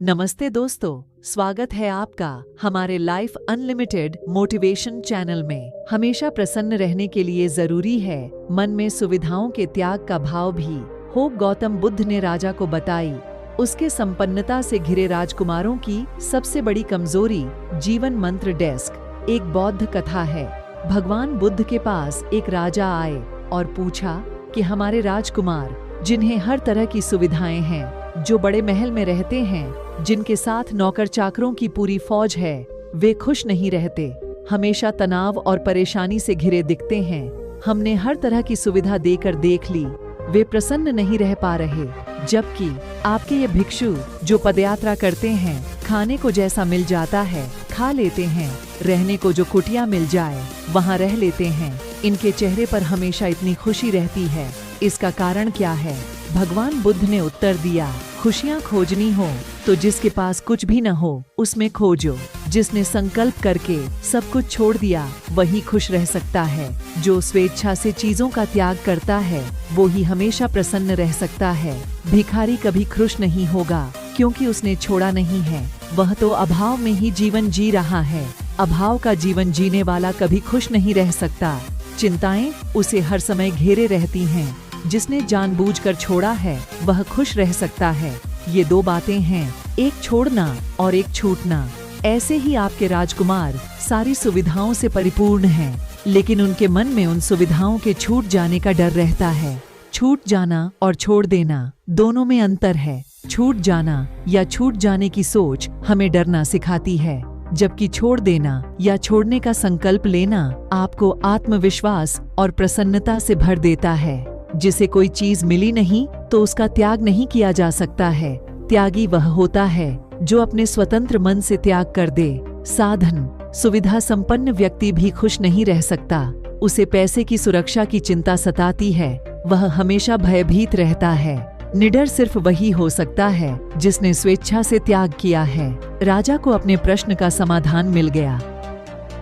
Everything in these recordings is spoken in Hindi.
नमस्ते दोस्तों, स्वागत है आपका हमारे लाइफ अनलिमिटेड मोटिवेशन चैनल में। हमेशा प्रसन्न रहने के लिए जरूरी है मन में सुविधाओं के त्याग का भाव भी हो। गौतम बुद्ध ने राजा को बताई उसके संपन्नता से घिरे राजकुमारों की सबसे बड़ी कमजोरी जीवन मंत्र डेस्क। एक बौद्ध कथा है। भगवान बुद्ध के पास एक राजा आए और पूछा कि हमारे राजकुमार जिन्हें हर तरह की सुविधाएं हैं, जो बड़े महल में रहते हैं, जिनके साथ नौकर चाकरों की पूरी फौज है, वे खुश नहीं रहते, हमेशा तनाव और परेशानी से घिरे दिखते हैं। हमने हर तरह की सुविधा देकर देख ली, वे प्रसन्न नहीं रह पा रहे। जबकि आपके ये भिक्षु जो पदयात्रा करते हैं, खाने को जैसा मिल जाता है खा लेते हैं, रहने को जो कुटिया मिल जाए वहाँ रह लेते हैं, इनके चेहरे पर हमेशा इतनी खुशी रहती है। इसका कारण क्या है? भगवान बुद्ध ने उत्तर दिया, खुशियाँ खोजनी हो तो जिसके पास कुछ भी न हो उसमें खोजो। जिसने संकल्प करके सब कुछ छोड़ दिया वही खुश रह सकता है। जो स्वेच्छा से चीजों का त्याग करता है वो ही हमेशा प्रसन्न रह सकता है। भिखारी कभी खुश नहीं होगा क्योंकि उसने छोड़ा नहीं है, वह तो अभाव में ही जीवन जी रहा है। अभाव का जीवन जीने वाला कभी खुश नहीं रह सकता। चिंताएं उसे हर समय घेरे रहती हैं। जिसने जानबूझकर छोड़ा है वह खुश रह सकता है। ये दो बातें हैं, एक छोड़ना और एक छूटना। ऐसे ही आपके राजकुमार सारी सुविधाओं से परिपूर्ण हैं, लेकिन उनके मन में उन सुविधाओं के छूट जाने का डर रहता है। छूट जाना और छोड़ देना दोनों में अंतर है। छूट जाना या छूट जाने की सोच हमें डरना सिखाती है, जबकि छोड़ देना या छोड़ने का संकल्प लेना आपको आत्मविश्वास और प्रसन्नता से भर देता है। जिसे कोई चीज मिली नहीं तो उसका त्याग नहीं किया जा सकता है। त्यागी वह होता है जो अपने स्वतंत्र मन से त्याग कर दे। साधन सुविधा संपन्न व्यक्ति भी खुश नहीं रह सकता। उसे पैसे की सुरक्षा की चिंता सताती है, वह हमेशा भयभीत रहता है। निडर सिर्फ वही हो सकता है जिसने स्वेच्छा से त्याग किया है। राजा को अपने प्रश्न का समाधान मिल गया।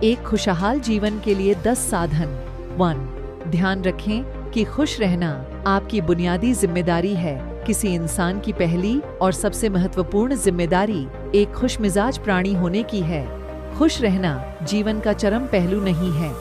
एक खुशहाल जीवन के लिए 10 साधन। 1. ध्यान रखें कि खुश रहना आपकी बुनियादी जिम्मेदारी है। किसी इंसान की पहली और सबसे महत्वपूर्ण जिम्मेदारी एक खुशमिजाज प्राणी होने की है। खुश रहना जीवन का चरम पहलू नहीं है,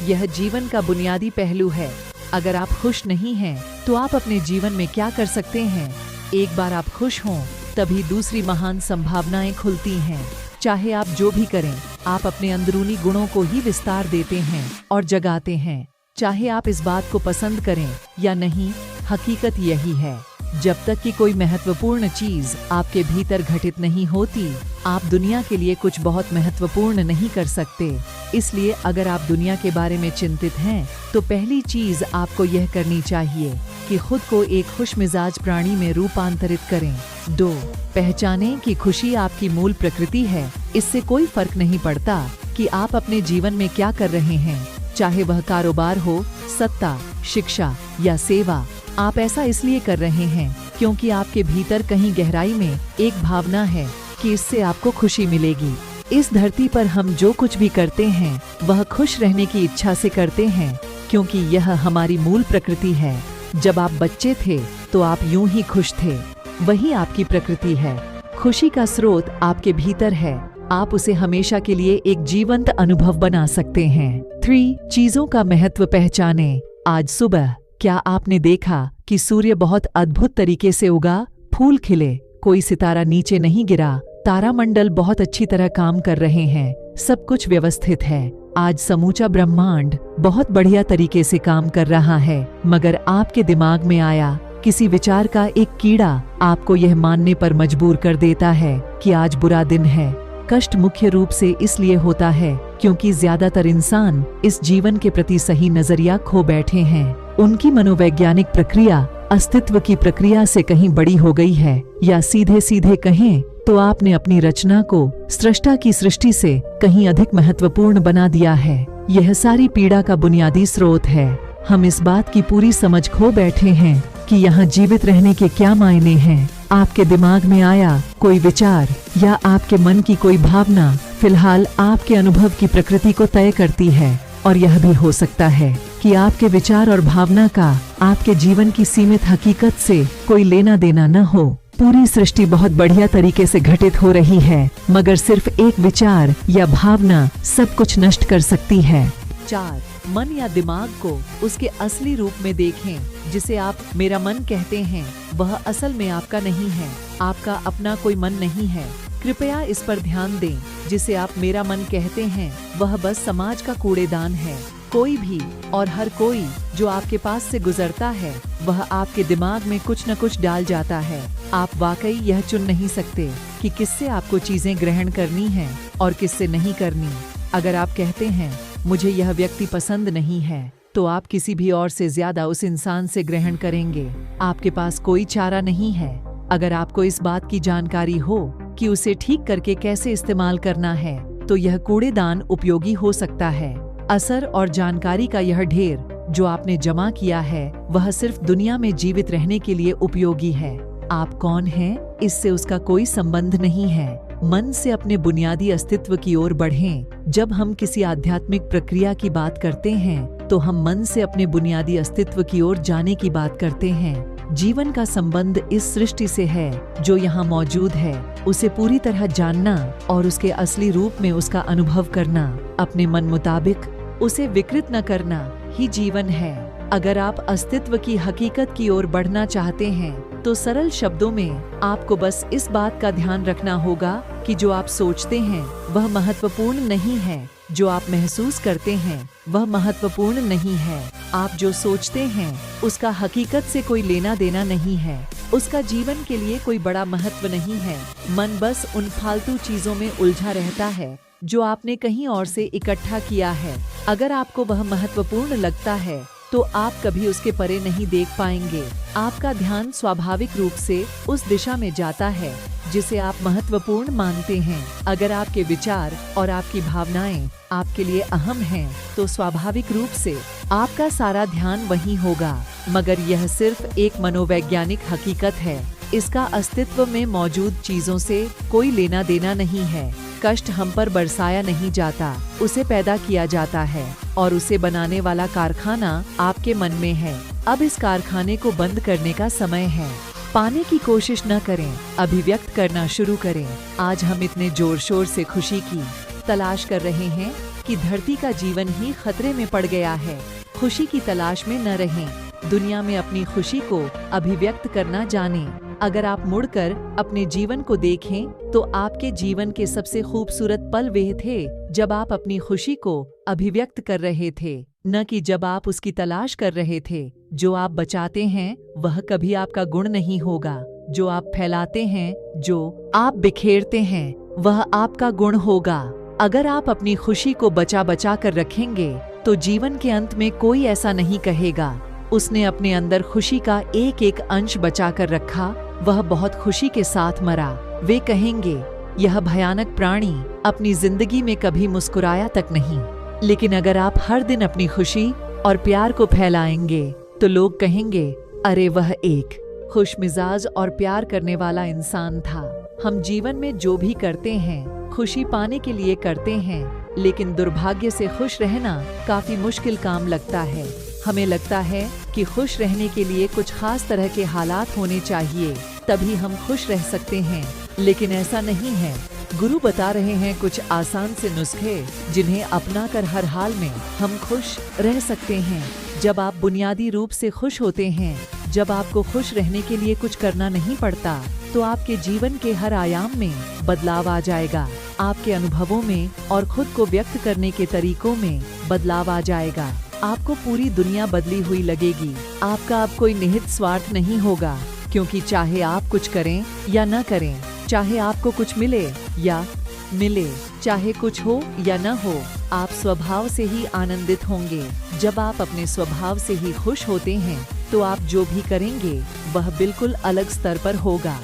यह जीवन का बुनियादी पहलू है। अगर आप खुश नहीं हैं तो आप अपने जीवन में क्या कर सकते हैं? एक बार आप खुश हों तभी दूसरी महान संभावनाएं खुलती हैं। चाहे आप जो भी करें, आप अपने अंदरूनी गुणों को ही विस्तार देते हैं और जगाते हैं। चाहे आप इस बात को पसंद करें या नहीं, हकीकत यही है। जब तक कि कोई महत्वपूर्ण चीज आपके भीतर घटित नहीं होती, आप दुनिया के लिए कुछ बहुत महत्वपूर्ण नहीं कर सकते। इसलिए अगर आप दुनिया के बारे में चिंतित हैं, तो पहली चीज आपको यह करनी चाहिए कि खुद को एक खुशमिजाज प्राणी में रूपांतरित करें। 2. पहचानें कि खुशी आपकी मूल प्रकृति है। इससे कोई फर्क नहीं पड़ता कि आप अपने जीवन में क्या कर रहे हैं, चाहे वह कारोबार हो, सत्ता, शिक्षा या सेवा। आप ऐसा इसलिए कर रहे हैं क्योंकि आपके भीतर कहीं गहराई में एक भावना है कि इससे आपको खुशी मिलेगी। इस धरती पर हम जो कुछ भी करते हैं वह खुश रहने की इच्छा से करते हैं, क्योंकि यह हमारी मूल प्रकृति है। जब आप बच्चे थे तो आप यूं ही खुश थे, वही आपकी प्रकृति है। खुशी का स्रोत आपके भीतर है, आप उसे हमेशा के लिए एक जीवंत अनुभव बना सकते हैं। 3. चीजों का महत्व पहचानें। आज सुबह क्या आपने देखा कि सूर्य बहुत अद्भुत तरीके से उगा? फूल खिले, कोई सितारा नीचे नहीं गिरा, तारामंडल बहुत अच्छी तरह काम कर रहे हैं, सब कुछ व्यवस्थित है। आज समूचा ब्रह्मांड बहुत बढ़िया तरीके से काम कर रहा है, मगर आपके दिमाग में आया किसी विचार का एक कीड़ा आपको यह मानने पर मजबूर कर देता है कि आज बुरा दिन है। कष्ट मुख्य रूप से इसलिए होता है क्योंकि ज्यादातर इंसान इस जीवन के प्रति सही नजरिया खो बैठे हैं। उनकी मनोवैज्ञानिक प्रक्रिया अस्तित्व की प्रक्रिया से कहीं बड़ी हो गई है, या सीधे सीधे कहें तो आपने अपनी रचना को सृष्टा की सृष्टि से कहीं अधिक महत्वपूर्ण बना दिया है। यह सारी पीड़ा का बुनियादी स्रोत है। हम इस बात की पूरी समझ खो बैठे हैं कि यहाँ जीवित रहने के क्या मायने हैं। आपके दिमाग में आया कोई विचार या आपके मन की कोई भावना फिलहाल आपके अनुभव की प्रकृति को तय करती है, और यह भी हो सकता है कि आपके विचार और भावना का आपके जीवन की सीमित हकीकत से कोई लेना देना न हो। पूरी सृष्टि बहुत बढ़िया तरीके से घटित हो रही है, मगर सिर्फ एक विचार या भावना सब कुछ नष्ट कर सकती है। 4. मन या दिमाग को उसके असली रूप में देखें। जिसे आप मेरा मन कहते हैं वह असल में आपका नहीं है, आपका अपना कोई मन नहीं है। कृपया इस पर ध्यान दें। जिसे आप मेरा मन कहते हैं वह बस समाज का कूड़ेदान है। कोई भी और हर कोई जो आपके पास से गुजरता है वह आपके दिमाग में कुछ न कुछ डाल जाता है। आप वाकई यह चुन नहीं सकते कि किससे आपको चीजें ग्रहण करनी है और किससे नहीं करनी। अगर आप कहते हैं मुझे यह व्यक्ति पसंद नहीं है, तो आप किसी भी और से ज्यादा उस इंसान से ग्रहण करेंगे। आपके पास कोई चारा नहीं है। अगर आपको इस बात की जानकारी हो कि उसे ठीक करके कैसे इस्तेमाल करना है, तो यह कूड़ेदान उपयोगी हो सकता है। असर और जानकारी का यह ढेर जो आपने जमा किया है वह सिर्फ दुनिया में जीवित रहने के लिए उपयोगी है। आप कौन हैं इससे उसका कोई संबंध नहीं है। मन से अपने बुनियादी अस्तित्व की ओर बढ़ें। जब हम किसी आध्यात्मिक प्रक्रिया की बात करते हैं तो हम मन से अपने बुनियादी अस्तित्व की ओर जाने की बात करते हैं। जीवन का संबंध इस सृष्टि से है जो यहाँ मौजूद है। उसे पूरी तरह जानना और उसके असली रूप में उसका अनुभव करना, अपने मन मुताबिक उसे विकृत न करना ही जीवन है। अगर आप अस्तित्व की हकीकत की ओर बढ़ना चाहते हैं तो सरल शब्दों में आपको बस इस बात का ध्यान रखना होगा कि जो आप सोचते हैं वह महत्वपूर्ण नहीं है, जो आप महसूस करते हैं वह महत्वपूर्ण नहीं है। आप जो सोचते हैं उसका हकीकत से कोई लेना देना नहीं है, उसका जीवन के लिए कोई बड़ा महत्व नहीं है। मन बस उन फालतू चीजों में उलझा रहता है जो आपने कहीं और से इकट्ठा किया है। अगर आपको वह महत्वपूर्ण लगता है तो आप कभी उसके परे नहीं देख पाएंगे। आपका ध्यान स्वाभाविक रूप से उस दिशा में जाता है जिसे आप महत्वपूर्ण मानते हैं। अगर आपके विचार और आपकी भावनाएं आपके लिए अहम हैं, तो स्वाभाविक रूप से आपका सारा ध्यान वहीं होगा। मगर यह सिर्फ एक मनोवैज्ञानिक हकीकत है। इसका अस्तित्व में मौजूद चीजों से कोई लेना देना नहीं है। कष्ट हम पर बरसाया नहीं जाता, उसे पैदा किया जाता है और उसे बनाने वाला कारखाना आपके मन में है। अब इस कारखाने को बंद करने का समय है। पाने की कोशिश न करें, अभिव्यक्त करना शुरू करें। आज हम इतने जोर शोर से खुशी की तलाश कर रहे हैं कि धरती का जीवन ही खतरे में पड़ गया है। खुशी की तलाश में न रहें, दुनिया में अपनी खुशी को अभिव्यक्त करना जानें। अगर आप मुड़कर अपने जीवन को देखें तो आपके जीवन के सबसे खूबसूरत पल वे थे जब आप अपनी खुशी को अभिव्यक्त कर रहे थे, न कि जब आप उसकी तलाश कर रहे थे। जो आप बचाते हैं वह कभी आपका गुण नहीं होगा। जो आप फैलाते हैं, जो आप बिखेरते हैं, वह आपका गुण होगा। अगर आप अपनी खुशी को बचा बचा कर रखेंगे तो जीवन के अंत में कोई ऐसा नहीं कहेगा उसने अपने अंदर खुशी का एक एक अंश बचा कर रखा, वह बहुत खुशी के साथ मरा। वे कहेंगे यह भयानक प्राणी अपनी जिंदगी में कभी मुस्कुराया तक नहीं। लेकिन अगर आप हर दिन अपनी खुशी और प्यार को फैलाएंगे तो लोग कहेंगे अरे वह एक खुश मिजाज और प्यार करने वाला इंसान था। हम जीवन में जो भी करते हैं खुशी पाने के लिए करते हैं, लेकिन दुर्भाग्य से खुश रहना काफी मुश्किल काम लगता है। हमें लगता है कि खुश रहने के लिए कुछ खास तरह के हालात होने चाहिए, तभी हम खुश रह सकते हैं, लेकिन ऐसा नहीं है। गुरु बता रहे हैं कुछ आसान से नुस्खे जिन्हें अपनाकर हर हाल में हम खुश रह सकते हैं। जब आप बुनियादी रूप से खुश होते हैं, जब आपको खुश रहने के लिए कुछ करना नहीं पड़ता, तो आपके जीवन के हर आयाम में बदलाव आ जाएगा। आपके अनुभवों में और खुद को व्यक्त करने के तरीकों में बदलाव आ जाएगा। आपको पूरी दुनिया बदली हुई लगेगी। आपका अब कोई निहित स्वार्थ नहीं होगा, क्योंकि चाहे आप कुछ करें या न करें, चाहे आपको कुछ मिले या मिले, चाहे कुछ हो या न हो, आप स्वभाव से ही आनंदित होंगे। जब आप अपने स्वभाव से ही खुश होते हैं तो आप जो भी करेंगे वह बिल्कुल अलग स्तर पर होगा।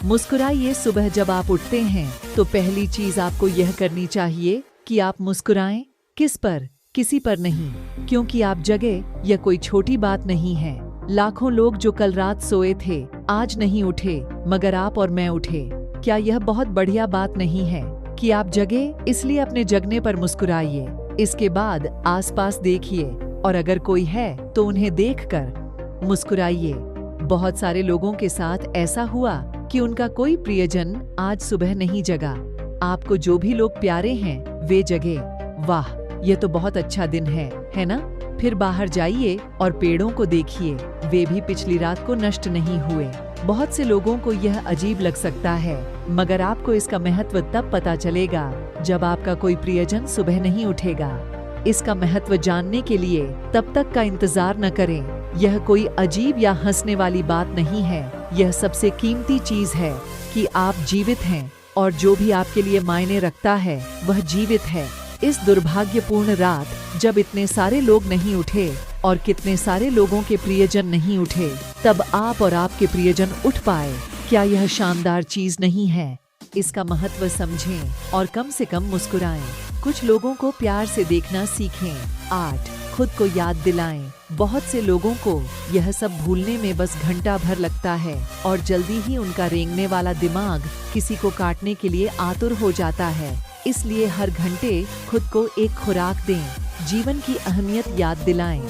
मुस्कुराइए। सुबह जब आप उठते हैं तो पहली चीज आपको यह करनी चाहिए कि आप मुस्कुराएं। किस पर? किसी पर नहीं, क्योंकि आप जगे यह कोई छोटी बात नहीं है। लाखों लोग जो कल रात सोए थे आज नहीं उठे, मगर आप और मैं उठे। क्या यह बहुत बढ़िया बात नहीं है कि आप जगे? इसलिए अपने जगने पर मुस्कुराइए। इसके बाद आसपास देखिए और अगर कोई है तो उन्हें देखकर मुस्कुराइए। बहुत सारे लोगों के साथ ऐसा हुआ कि उनका कोई प्रियजन आज सुबह नहीं जगा। आपको जो भी लोग प्यारे हैं वे जगे। वाह, ये तो बहुत अच्छा दिन है ना? फिर बाहर जाइए और पेड़ों को देखिए, वे भी पिछली रात को नष्ट नहीं हुए। बहुत से लोगों को यह अजीब लग सकता है, मगर आपको इसका महत्व तब पता चलेगा जब आपका कोई प्रियजन सुबह नहीं उठेगा। इसका महत्व जानने के लिए तब तक का इंतजार न करें। यह कोई अजीब या हंसने वाली बात नहीं है। यह सबसे कीमती चीज है कि आप जीवित हैं और जो भी आपके लिए मायने रखता है वह जीवित है। इस दुर्भाग्यपूर्ण रात जब इतने सारे लोग नहीं उठे और कितने सारे लोगों के प्रियजन नहीं उठे, तब आप और आपके प्रियजन उठ पाए। क्या यह शानदार चीज नहीं है? इसका महत्व समझें और कम से कम मुस्कुराएं। कुछ लोगों को प्यार से देखना सीखें। 8. खुद को याद दिलाएं। बहुत से लोगों को यह सब भूलने में बस घंटा भर लगता है और जल्दी ही उनका रेंगने वाला दिमाग किसी को काटने के लिए आतुर हो जाता है। इसलिए हर घंटे खुद को एक खुराक दें। जीवन की अहमियत याद दिलाएं।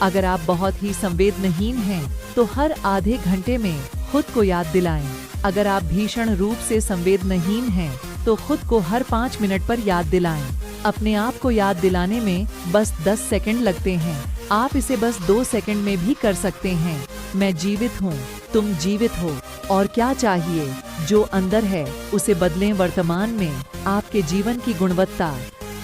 अगर आप बहुत ही संवेदनहीन हैं तो हर आधे घंटे में खुद को याद दिलाएं। अगर आप भीषण रूप से संवेदनहीन हैं तो खुद को हर 5 मिनट पर याद दिलाएं। अपने आप को याद दिलाने में बस 10 सेकंड लगते हैं। आप इसे बस 2 सेकंड में भी कर सकते हैं। मैं जीवित हूँ, तुम जीवित हो। और क्या चाहिए? जो अंदर है उसे बदलें। वर्तमान में आपके जीवन की गुणवत्ता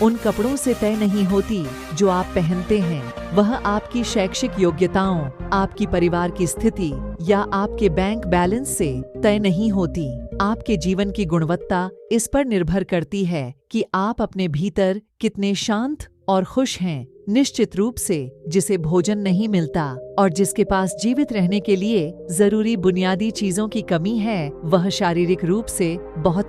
उन कपड़ों से तय नहीं होती जो आप पहनते हैं। वह आपकी शैक्षिक योग्यताओं, आपकी परिवार की स्थिति या आपके बैंक बैलेंस से तय नहीं होती। आपके जीवन की गुणवत्ता इस पर निर्भर करती है कि आप अपने भीतर कितने शांत और खुश हैं। निश्चित रूप से जिसे भोजन नहीं मिलता और जिसके पास जीवित रहने के लिए जरूरी बुनियादी चीजों की कमी है, वह शारीरिक रूप से बहुत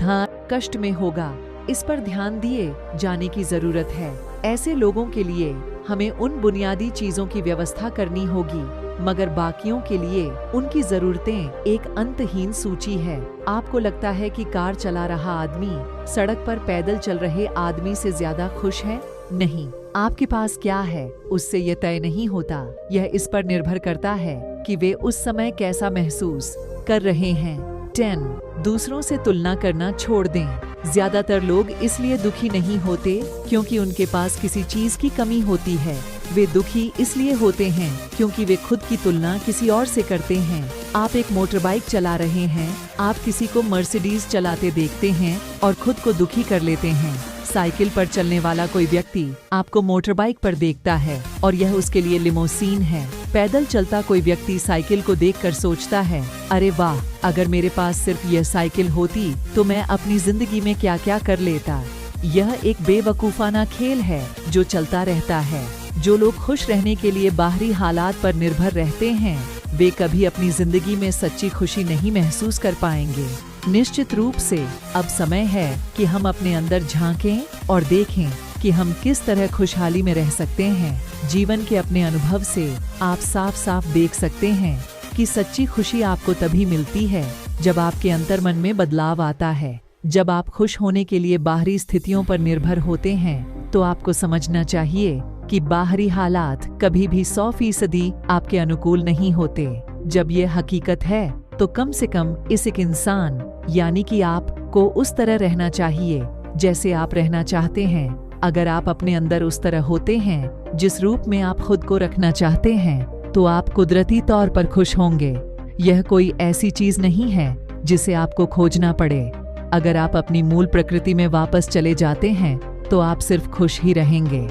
कष्ट में होगा। इस पर ध्यान दिए जाने की जरूरत है। ऐसे लोगों के लिए हमें उन बुनियादी चीजों की व्यवस्था करनी होगी, मगर बाकियों के लिए उनकी जरूरतें एक अंतहीन सूची है। आपको लगता है कि कार चला रहा आदमी सड़क पर पैदल चल रहे आदमी से ज्यादा खुश है? नहीं। आपके पास क्या है उससे यह तय नहीं होता। यह इस पर निर्भर करता है कि वे उस समय कैसा महसूस कर रहे हैं। 10. दूसरों से तुलना करना छोड़ दें। ज्यादातर लोग इसलिए दुखी नहीं होते क्योंकि उनके पास किसी चीज की कमी होती है। वे दुखी इसलिए होते हैं क्योंकि वे खुद की तुलना किसी और से करते हैं। आप एक मोटरबाइक चला रहे हैं, आप किसी को मर्सिडीज चलाते देखते हैं और खुद को दुखी कर लेते हैं। साइकिल पर चलने वाला कोई व्यक्ति आपको मोटरबाइक पर देखता है और यह उसके लिए लिमोसीन है। पैदल चलता कोई व्यक्ति साइकिल को देखकर सोचता है, अरे वाह, अगर मेरे पास सिर्फ यह साइकिल होती तो मैं अपनी जिंदगी में क्या क्या कर लेता। यह एक बेवकूफाना खेल है जो चलता रहता है। जो लोग खुश रहने के लिए बाहरी हालात पर निर्भर रहते हैं, वे कभी अपनी जिंदगी में सच्ची खुशी नहीं महसूस कर पाएंगे। निश्चित रूप से अब समय है कि हम अपने अंदर झांकें और देखें कि हम किस तरह खुशहाली में रह सकते हैं। जीवन के अपने अनुभव से आप साफ साफ देख सकते हैं कि सच्ची खुशी आपको तभी मिलती है जब आपके अंतर्मन में बदलाव आता है। जब आप खुश होने के लिए बाहरी स्थितियों पर निर्भर होते हैं तो आपको समझना चाहिए कि बाहरी हालात कभी भी 100% आपके अनुकूल नहीं होते। जब ये हकीकत है तो कम से कम इस एक इंसान यानी कि आप को उस तरह रहना चाहिए जैसे आप रहना चाहते हैं। अगर आप अपने अंदर उस तरह होते हैं जिस रूप में आप खुद को रखना चाहते हैं तो आप कुदरती तौर पर खुश होंगे। यह कोई ऐसी चीज नहीं है जिसे आपको खोजना पड़े। अगर आप अपनी मूल प्रकृति में वापस चले जाते हैं तो आप सिर्फ खुश ही रहेंगे।